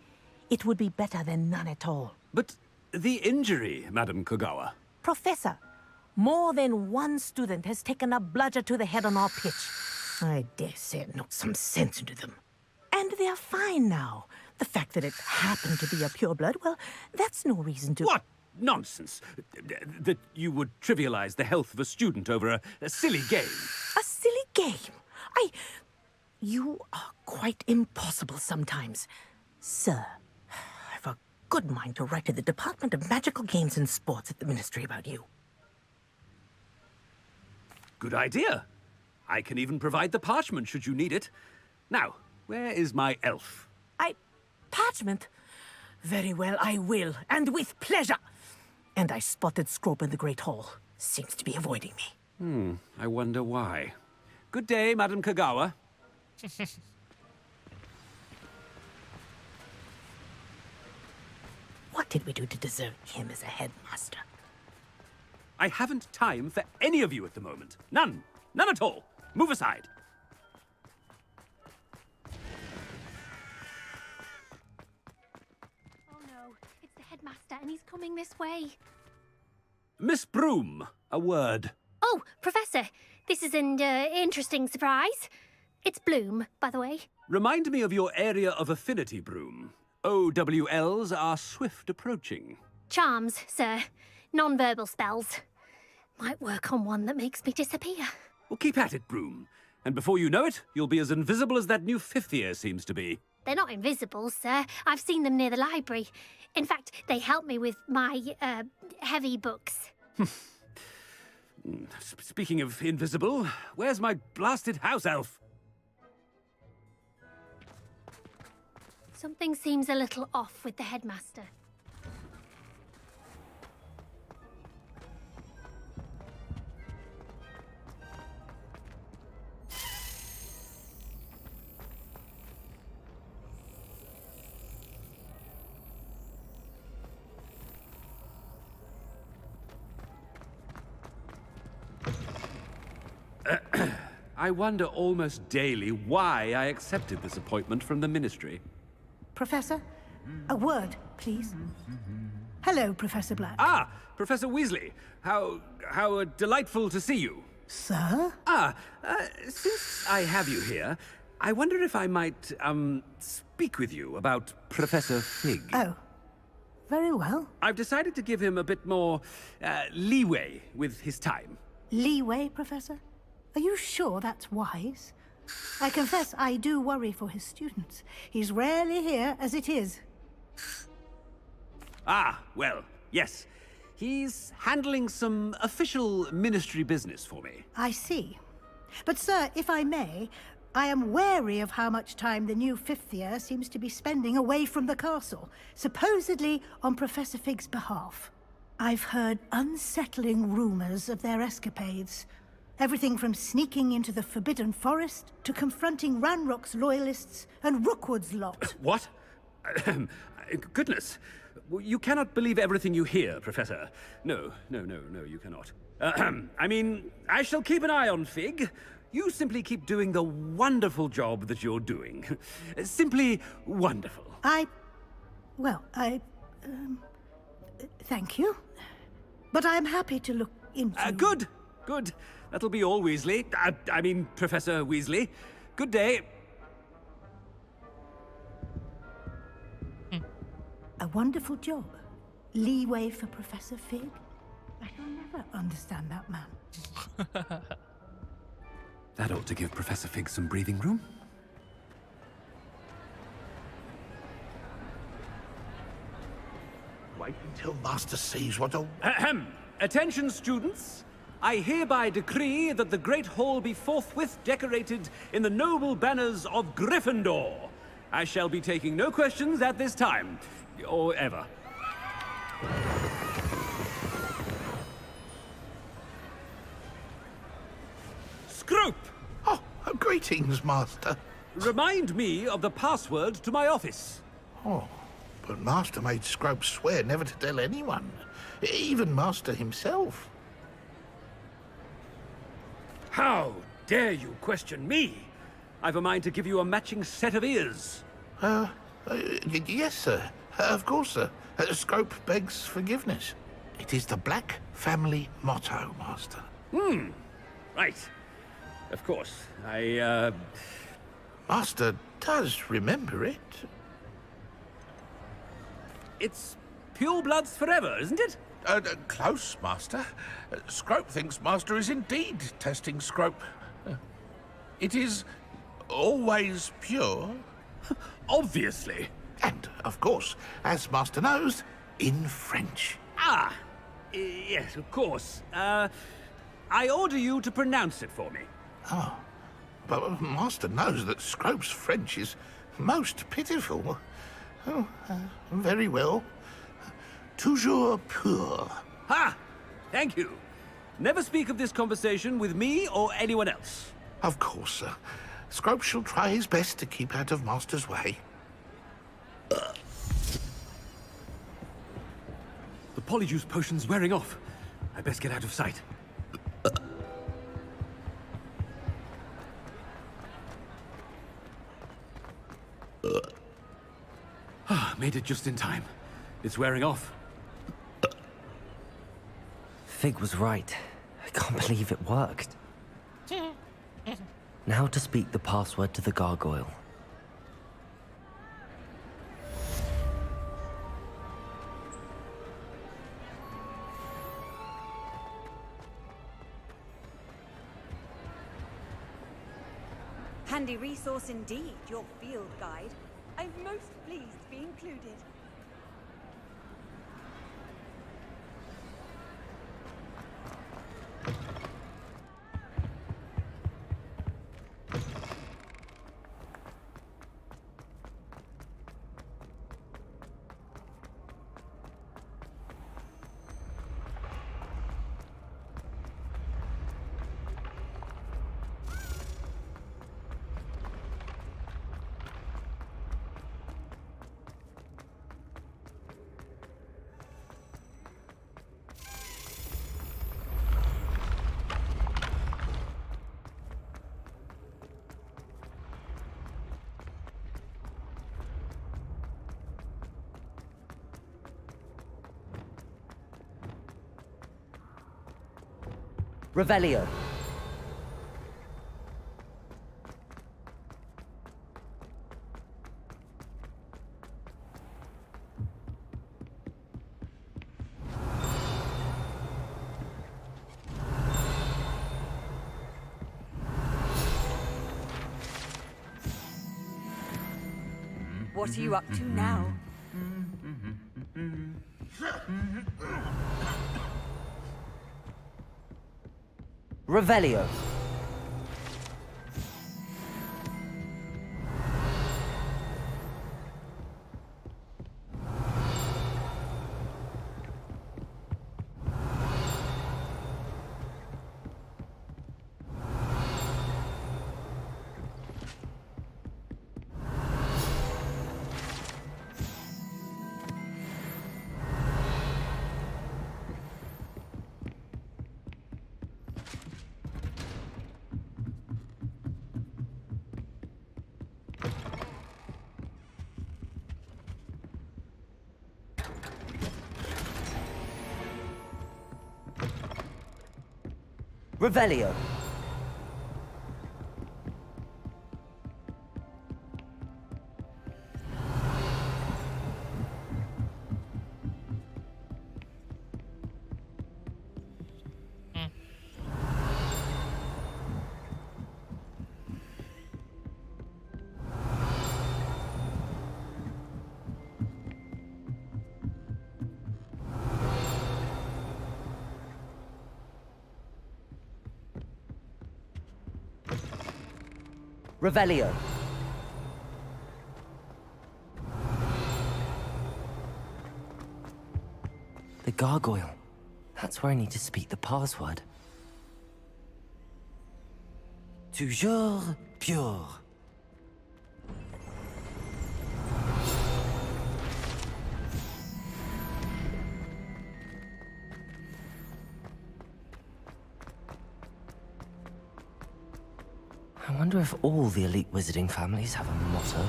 [SPEAKER 14] It would be better than none at all.
[SPEAKER 12] But the injury, Madam Kogawa.
[SPEAKER 14] Professor, more than one student has taken a bludger to the head on our pitch. I dare say it knocked some sense into them. And they're fine now. The fact that it happened to be a pureblood, well, that's no reason to...
[SPEAKER 12] What nonsense! That you would trivialize the health of a student over a silly game.
[SPEAKER 14] A silly game? You are quite impossible sometimes. Sir, I've a good mind to write to the Department of Magical Games and Sports at the Ministry about you.
[SPEAKER 12] Good idea. I can even provide the parchment should you need it. Now, where is my elf?
[SPEAKER 14] Parchment? Very well, I will, and with pleasure. And I spotted Scrope in the Great Hall. Seems to be avoiding me.
[SPEAKER 12] I wonder why. Good day, Madam Kogawa.
[SPEAKER 14] What did we do to deserve him as a headmaster?
[SPEAKER 12] I haven't time for any of you at the moment. None. None at all. Move aside.
[SPEAKER 15] Headmaster, and he's coming this way.
[SPEAKER 12] Miss Broom, a word.
[SPEAKER 15] Oh, Professor, this is an interesting surprise. It's Bloom, by the way.
[SPEAKER 12] Remind me of your area of affinity, Broom. OWLs are swift approaching.
[SPEAKER 15] Charms, sir. Non-verbal spells. Might work on one that makes me disappear.
[SPEAKER 12] Well, keep at it, Broom. And before you know it, you'll be as invisible as that new fifth year seems to be.
[SPEAKER 15] They're not invisible, sir. I've seen them near the library. In fact, they help me with my, heavy books.
[SPEAKER 12] Speaking of invisible, where's my blasted house elf?
[SPEAKER 15] Something seems a little off with the headmaster.
[SPEAKER 12] I wonder almost daily why I accepted this appointment from the Ministry.
[SPEAKER 16] Professor, a word, please. Hello, Professor Black.
[SPEAKER 12] Ah, Professor Weasley. How delightful to see you.
[SPEAKER 16] Sir?
[SPEAKER 12] Since I have you here, I wonder if I might, speak with you about Professor Fig.
[SPEAKER 16] Oh, very well.
[SPEAKER 12] I've decided to give him a bit more, leeway with his time.
[SPEAKER 16] Leeway, Professor? Are you sure that's wise? I confess I do worry for his students. He's rarely here as it is.
[SPEAKER 12] Ah, well, yes. He's handling some official ministry business for me.
[SPEAKER 16] I see. But, sir, if I may, I am wary of how much time the new fifth year seems to be spending away from the castle, supposedly on Professor Fig's behalf. I've heard unsettling rumors of their escapades. Everything from sneaking into the Forbidden Forest to confronting Ranrock's loyalists and Rookwood's lot.
[SPEAKER 12] What? Goodness. You cannot believe everything you hear, Professor. No, you cannot. I mean, I shall keep an eye on Fig. You simply keep doing the wonderful job that you're doing. Simply wonderful.
[SPEAKER 16] Thank you. But I'm happy to look into...
[SPEAKER 12] Good. That'll be all, Weasley. I mean, Professor Weasley. Good day.
[SPEAKER 16] A wonderful job. Leeway for Professor Fig. I shall never understand that man.
[SPEAKER 12] That ought to give Professor Fig some breathing room.
[SPEAKER 8] Wait until Master sees what a...
[SPEAKER 12] Ahem. Attention, students. I hereby decree that the Great Hall be forthwith decorated in the noble banners of Gryffindor. I shall be taking no questions at this time, or ever. Scrope!
[SPEAKER 8] Oh, greetings, Master.
[SPEAKER 12] Remind me of the password to my office.
[SPEAKER 8] Oh, but Master made Scrope swear never to tell anyone, even Master himself.
[SPEAKER 12] How dare you question me? I've a mind to give you a matching set of ears.
[SPEAKER 8] Yes, sir. Of course, sir. Scrope begs forgiveness. It is the Black family motto, Master.
[SPEAKER 12] Right. Of course.
[SPEAKER 8] Master does remember it.
[SPEAKER 12] It's pure bloods forever, isn't it?
[SPEAKER 8] Close, Master. Scrope thinks Master is indeed testing Scrope. It is always pure.
[SPEAKER 12] Obviously.
[SPEAKER 8] And, of course, as Master knows, in French.
[SPEAKER 12] Yes, of course. I order you to pronounce it for me.
[SPEAKER 8] Oh, but Master knows that Scrope's French is most pitiful. Oh, very well. Toujours pur.
[SPEAKER 12] Ha! Thank you. Never speak of this conversation with me or anyone else.
[SPEAKER 8] Of course, sir. Scrope shall try his best to keep out of Master's way.
[SPEAKER 12] The polyjuice potion's wearing off. I best get out of sight. Made it just in time. It's wearing off.
[SPEAKER 1] Fig was right. I can't believe it worked. Now to speak the password to the gargoyle.
[SPEAKER 17] Handy resource indeed, your field guide. I'm most pleased to be included.
[SPEAKER 1] Revelio.
[SPEAKER 17] What are you up to now?
[SPEAKER 1] Revelio. Revelio. Revelio. The gargoyle. That's where I need to speak the password. Toujours pure. I wonder if all the elite wizarding families have a motto.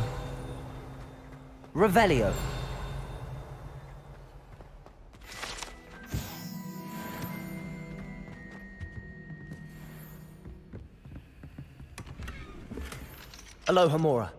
[SPEAKER 1] Revelio. Aloha Mora.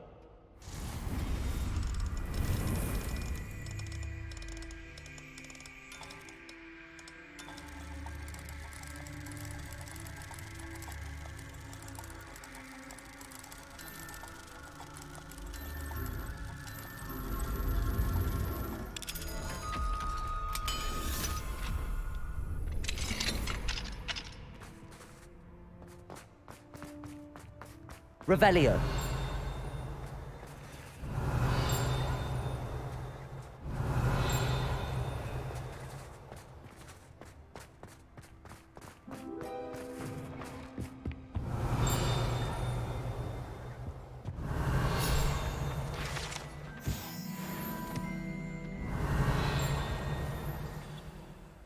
[SPEAKER 1] Revelio.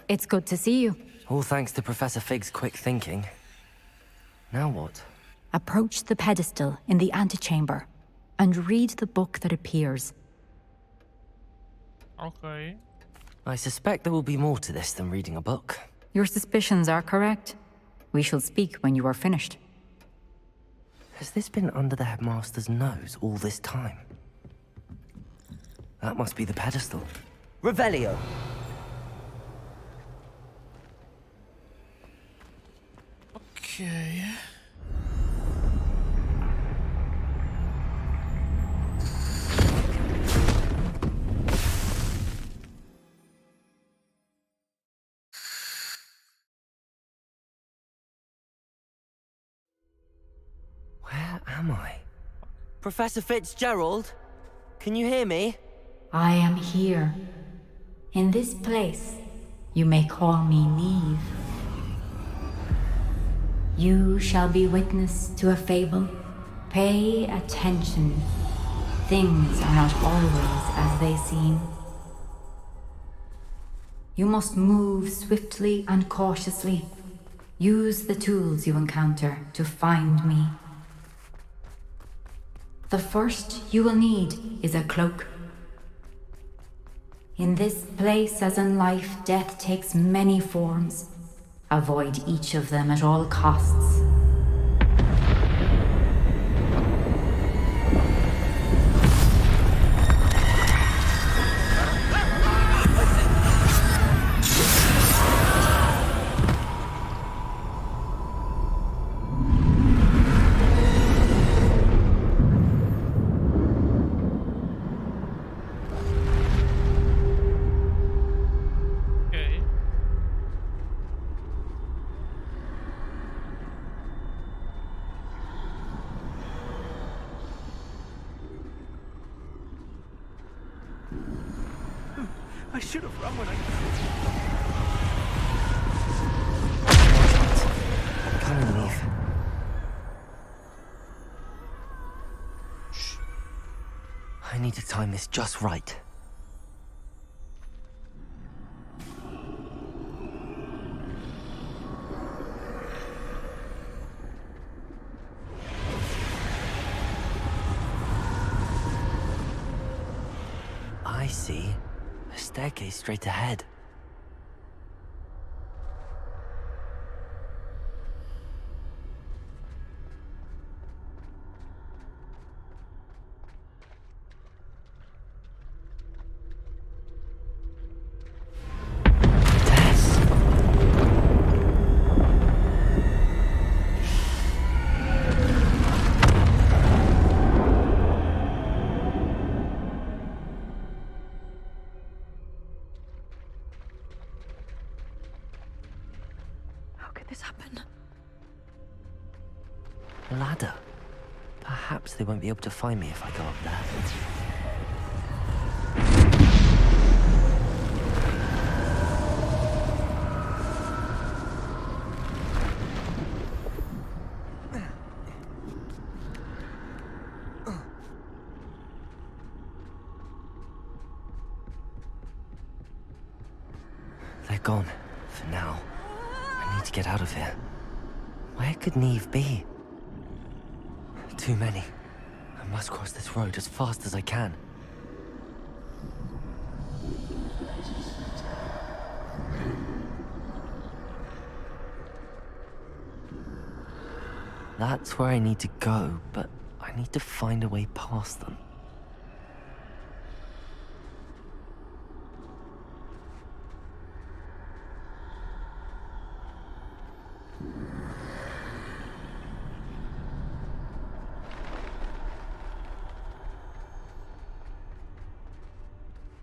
[SPEAKER 6] It's good to see you.
[SPEAKER 1] All thanks to Professor Fig's quick thinking. Now what?
[SPEAKER 6] Approach the pedestal in the antechamber and read the book that appears.
[SPEAKER 3] Okay.
[SPEAKER 1] I suspect there will be more to this than reading a book.
[SPEAKER 6] Your suspicions are correct. We shall speak when you are finished.
[SPEAKER 1] Has this been under the headmaster's nose all this time? That must be the pedestal. Revelio!
[SPEAKER 3] Okay.
[SPEAKER 1] am I? Professor Fitzgerald? Can you hear me?
[SPEAKER 6] I am here. In this place, you may call me Neve. You shall be witness to a fable. Pay attention. Things are not always as they seem. You must move swiftly and cautiously. Use the tools you encounter to find me. The first you will need is a cloak. In this place, as in life, death takes many forms. Avoid each of them at all costs.
[SPEAKER 2] I should have run when I...
[SPEAKER 1] Come on, Neve. Shh. I need to time this just right. I see. A staircase straight ahead.
[SPEAKER 6] This happen?
[SPEAKER 1] Ladder. Perhaps they won't be able to find me if I go up there. They're gone, for now. I need to get out of here. Where could Neve be? Too many. I must cross this road as fast as I can. That's where I need to go, but I need to find a way past them.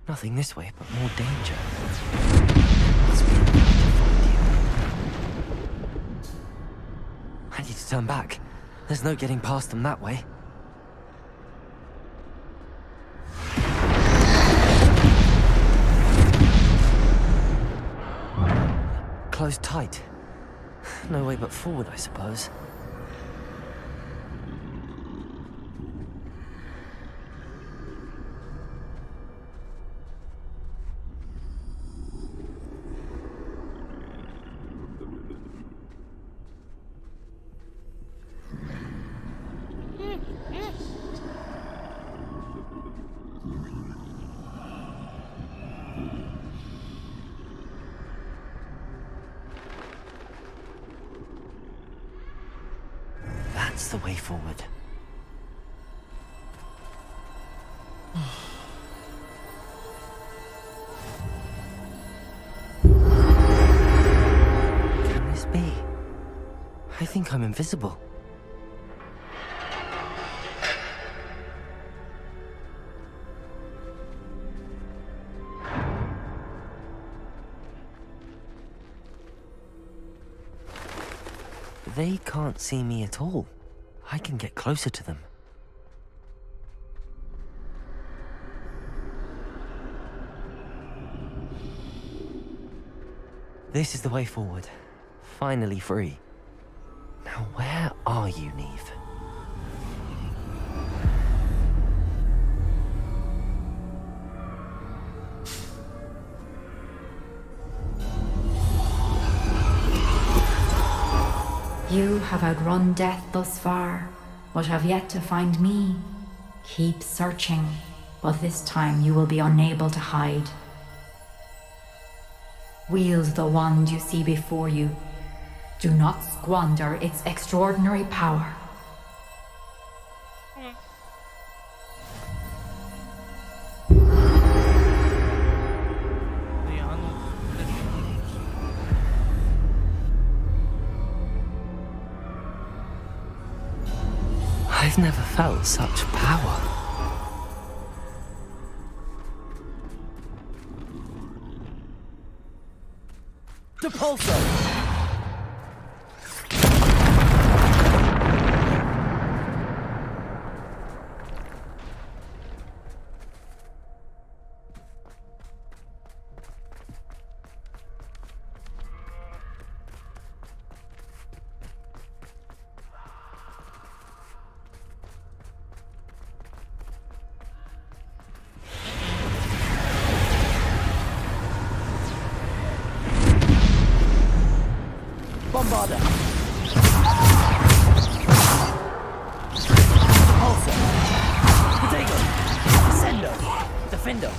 [SPEAKER 1] Nothing this way, but more danger. Must be a way to find you. I need to turn back. There's no getting past them that way. Closed tight. No way but forward, I suppose. That's the way forward. Can this be? I think I'm invisible. They can't see me at all. I can get closer to them. This is the way forward. Finally free. Now where are you, Neve?
[SPEAKER 6] You have outrun death thus far, but have yet to find me. Keep searching, but this time you will be unable to hide. Wield the wand you see before you. Do not squander its extraordinary power.
[SPEAKER 1] I've never felt such power.
[SPEAKER 2] Depulso! Bombarda! Pulsar! Potato! Sendo! Defendo!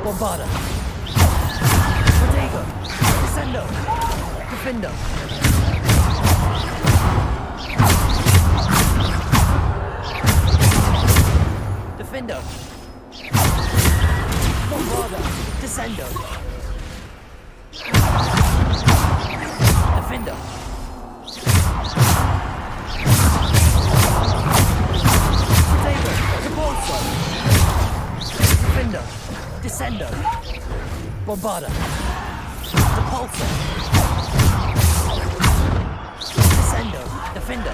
[SPEAKER 2] Bombarda! Potato! Sendo! Defendo! Defendo! Bombarda! Descendo! Defendo! Potato! Depulso! Defendo! Descendo! Bombarda! Depulso! Descendo! Defendo!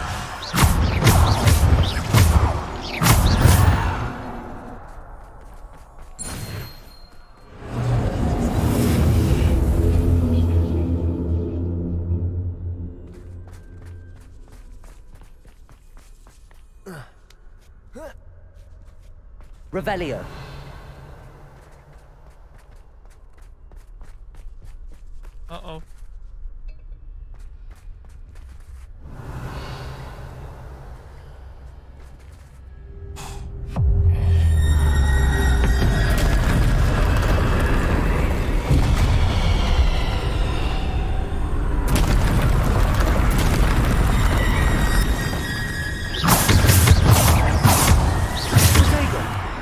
[SPEAKER 2] Revelio.
[SPEAKER 3] Uh-oh.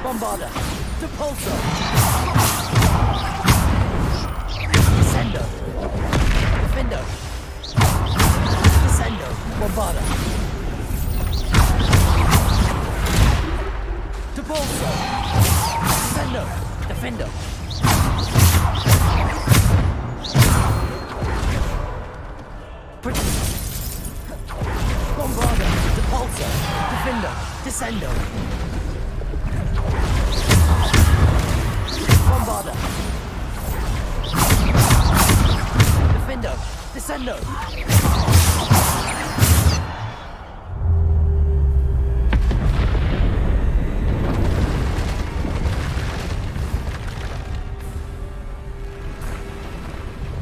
[SPEAKER 2] Bombarda! Depulso! Descendo! Defendo! Descendo! Bombarda! Depulso! Descendo! Defendo! Bombarda! Depulso! Defendo! Descendo! Bombarda! Defendo! Descendo!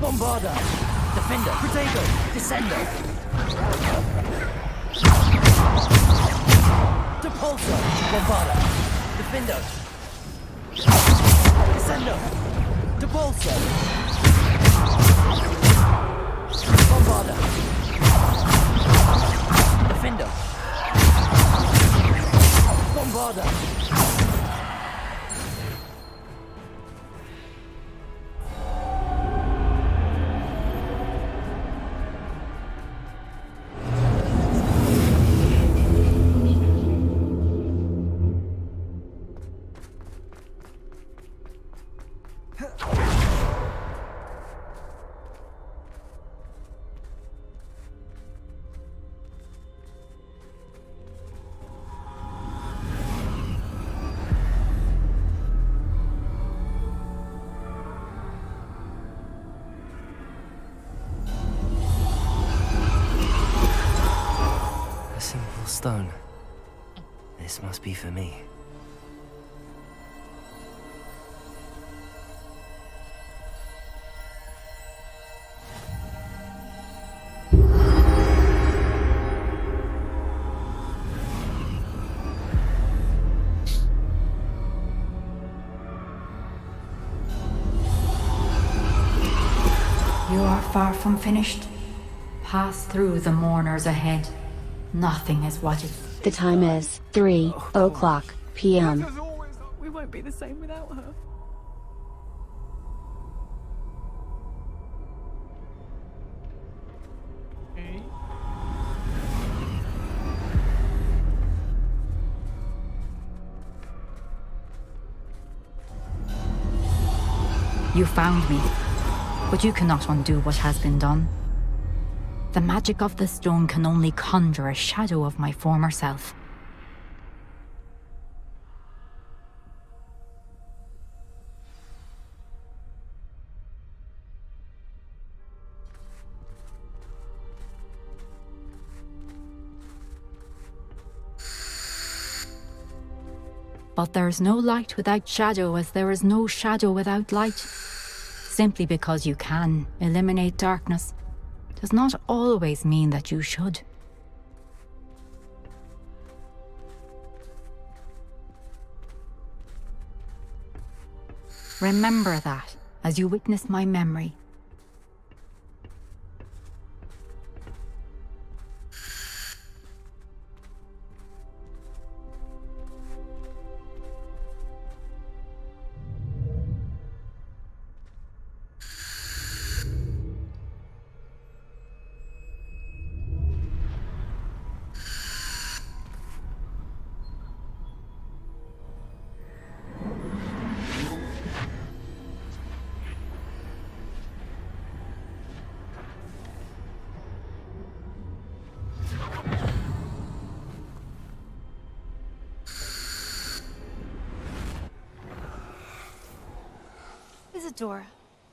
[SPEAKER 2] Bombarda! Defendo! Potato! Descendo! Depulso! Bombarda! Defendo! Descendo! Depulso! Bombarda! Defendo! Bombarda!
[SPEAKER 1] stone. This must be for me.
[SPEAKER 6] You are far from finished. Pass through the mourners ahead. Nothing is what it...
[SPEAKER 18] The time is 3:00 p.m.
[SPEAKER 17] We won't be the same without her.
[SPEAKER 6] You found me, but you cannot undo what has been done. The magic of the stone can only conjure a shadow of my former self. But there is no light without shadow, as there is no shadow without light. Simply because you can eliminate darkness does not always mean that you should. Remember that as you witness my memory.
[SPEAKER 19] Isadora,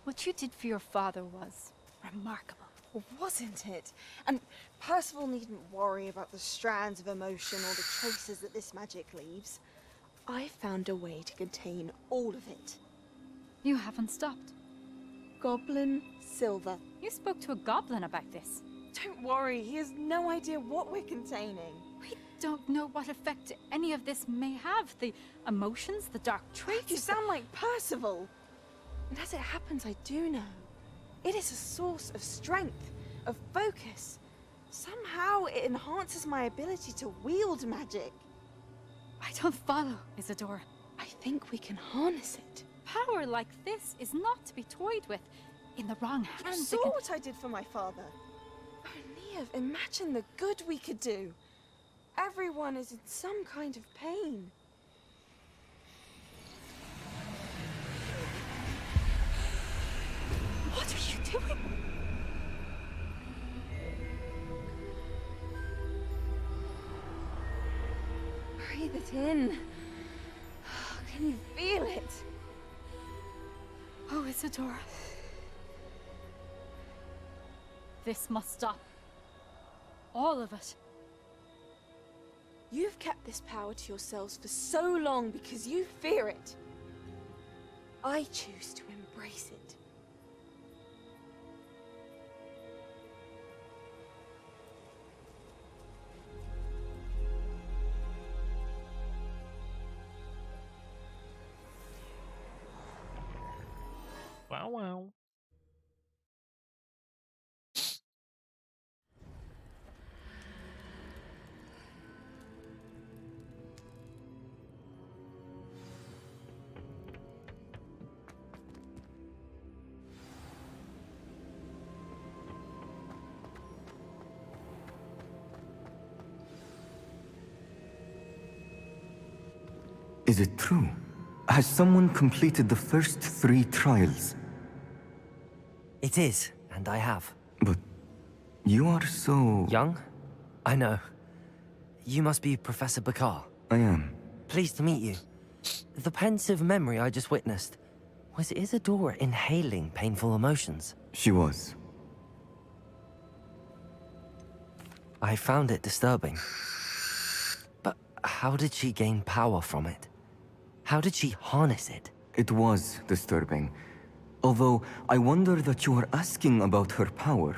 [SPEAKER 19] what you did for your father was remarkable.
[SPEAKER 17] Well, wasn't it? And Percival needn't worry about the strands of emotion or the traces that this magic leaves. I found a way to contain all of it.
[SPEAKER 19] You haven't stopped.
[SPEAKER 17] Goblin Silver.
[SPEAKER 19] You spoke to a goblin about this.
[SPEAKER 17] Don't worry, he has no idea what we're containing.
[SPEAKER 19] We don't know what effect any of this may have. The emotions, the dark traits.
[SPEAKER 17] You sound like Percival. And as it happens, I do know. It is a source of strength, of focus. Somehow it enhances my ability to wield magic.
[SPEAKER 19] I don't follow, Isadora.
[SPEAKER 17] I think we can harness it.
[SPEAKER 19] Power like this is not to be toyed with. In the wrong hands,
[SPEAKER 17] You saw what I did for my father. Oh, Neve, imagine the good we could do. Everyone is in some kind of pain.
[SPEAKER 19] What are you doing?
[SPEAKER 17] Breathe it in. Can you feel it?
[SPEAKER 19] Oh, Isadora. This must stop. All of it.
[SPEAKER 17] You've kept this power to yourselves for so long because you fear it. I choose to embrace it.
[SPEAKER 3] Wow, wow.
[SPEAKER 20] Is it true? Has someone completed the first 3 trials?
[SPEAKER 1] It is, and I have.
[SPEAKER 20] But you are so...
[SPEAKER 1] Young? I know. You must be Professor Bakar.
[SPEAKER 20] I am.
[SPEAKER 1] Pleased to meet you. The pensive memory I just witnessed, was Isadora inhaling painful emotions?
[SPEAKER 20] She was.
[SPEAKER 1] I found it disturbing. How did she gain power from it? How did she harness it?
[SPEAKER 20] It was disturbing. Although, I wonder that you are asking about her power.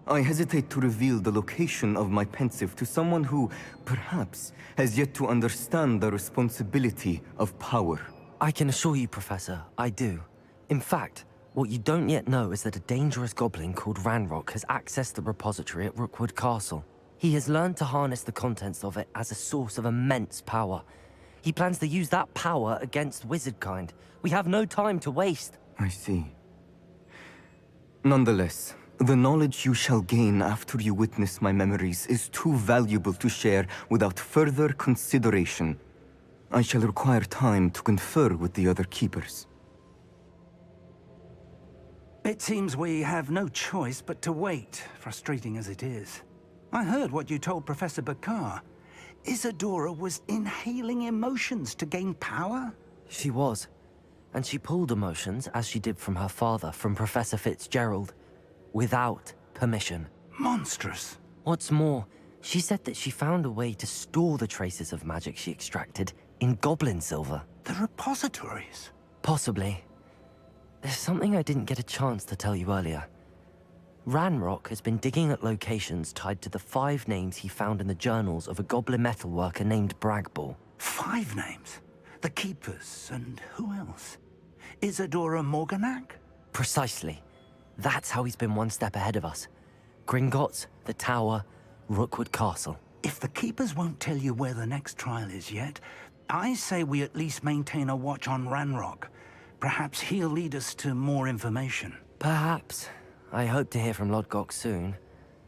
[SPEAKER 20] I hesitate to reveal the location of my pensive to someone who, perhaps, has yet to understand the responsibility of power.
[SPEAKER 1] I can assure you, Professor, I do. In fact, what you don't yet know is that a dangerous goblin called Ranrock has accessed the repository at Rookwood Castle. He has learned to harness the contents of it as a source of immense power. He plans to use that power against wizardkind. We have no time to waste.
[SPEAKER 20] I see. Nonetheless, the knowledge you shall gain after you witness my memories is too valuable to share without further consideration. I shall require time to confer with the other keepers.
[SPEAKER 11] It seems we have no choice but to wait, frustrating as it is. I heard what you told Professor Bakar. Isadora was inhaling emotions to gain power?
[SPEAKER 1] She was. And she pulled emotions, as she did from her father, from Professor Fitzgerald, without permission.
[SPEAKER 11] Monstrous.
[SPEAKER 1] What's more, she said that she found a way to store the traces of magic she extracted in goblin silver.
[SPEAKER 11] The repositories?
[SPEAKER 1] Possibly. There's something I didn't get a chance to tell you earlier. Ranrock has been digging at locations tied to the 5 names he found in the journals of a goblin metalworker named Bragball.
[SPEAKER 11] 5 names? The Keepers, and who else? Isadora Morganac?
[SPEAKER 1] Precisely. That's how he's been one step ahead of us. Gringotts, the Tower, Rookwood Castle.
[SPEAKER 11] If the Keepers won't tell you where the next trial is yet, I say we at least maintain a watch on Ranrock. Perhaps he'll lead us to more information.
[SPEAKER 1] Perhaps. I hope to hear from Lodgok soon.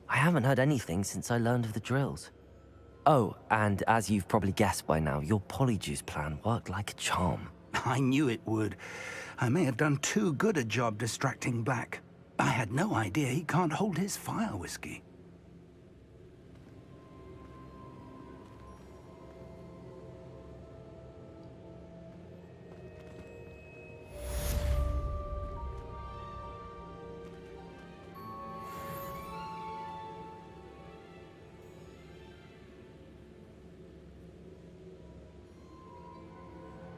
[SPEAKER 1] I haven't heard anything since I learned of the drills. Oh, and as you've probably guessed by now, your Polyjuice plan worked like a charm.
[SPEAKER 11] I knew it would. I may have done too good a job distracting Black. I had no idea he can't hold his fire whiskey.